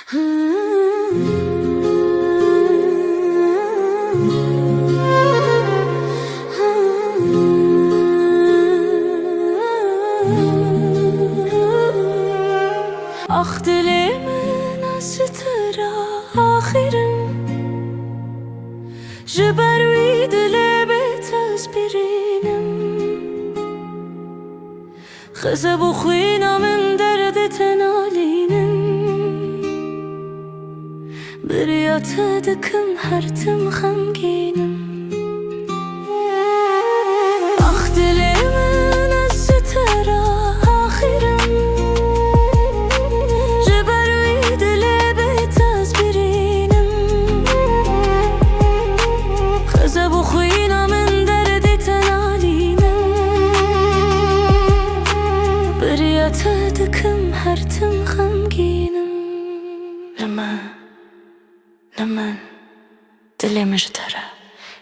آخ دل من از ترا آخرم جبروی دل بيت برینم خزب و خوینا من درد تنالینم بریات دکم هرتم خمگینم آخ دل من از ترا آخرم جبروی دل بيت برینم خزب و خوینا من درد تنالینم بریات دکم هرتم خمگینم لمن دل مجتره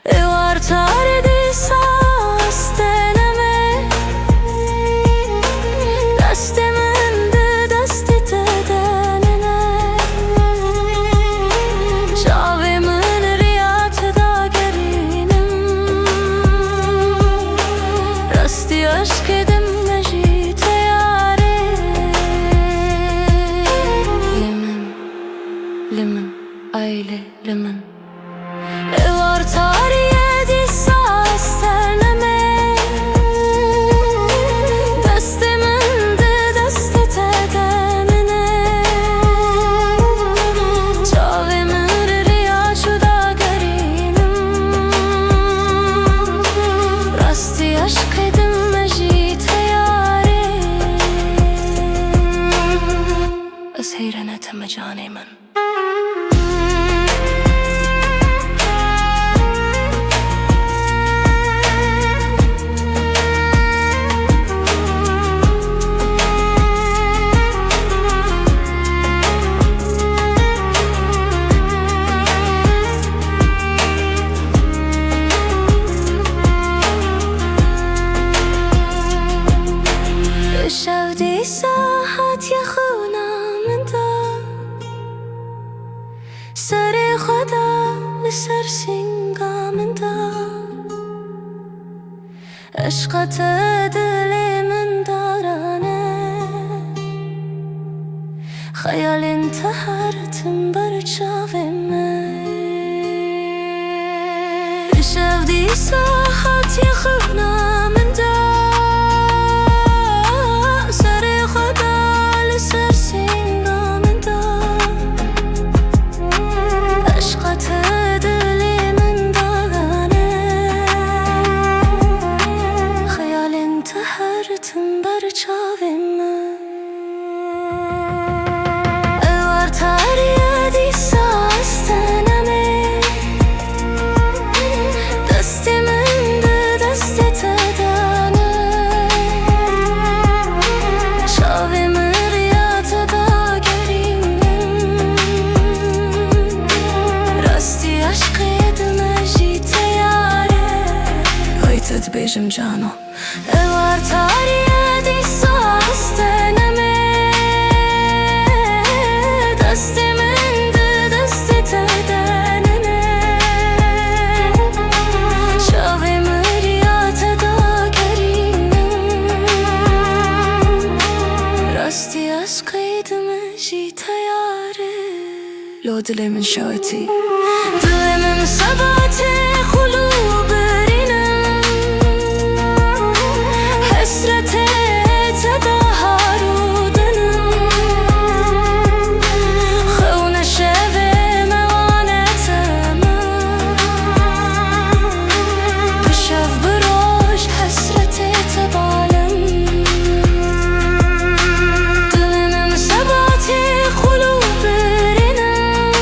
اوار تاردی ساستنمه دست من ده دست تدننه شاوی من ریات داگرینم راستی عشق دم نجی تیاره لمن aile لمن اوار تاریه دی ساستنمه دست من ده دست تدننه چاوی من ریا شدا گرینم راستی عشق دم مجی تیاره از حیرانتم جان من شودی ساحت یخونم دا سر خدا لسر سنگام دا عشقت دل من دارانه خیال انتحرتم بر چاو من شودی ساحت یخونم دا بيجم جانو اوار تاریه دی ساستنمه دست من ده دست تدننه شاوی مریات دا گرینم راستی از قیدم جی تیاره لو دل من شوتی دل من ثبات قلوب حسرت تدهارودنم خون شب موانتم بشف بروش حسرت تبالم دل من ثبات قلوب برینم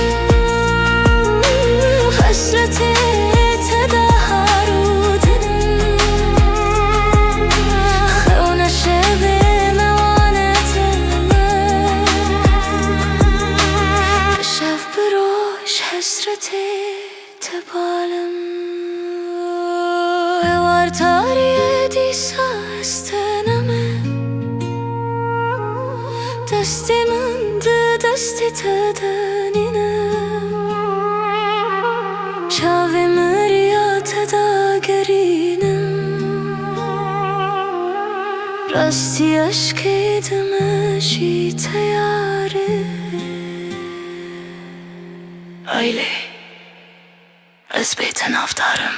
حسرت تبالم اوار تاریه دی ساستنمه دست من ده راستی تدنینم شاوی مریات داگرینم راستی عشقیدم اشی تیاره Öyle از بیت نافتارم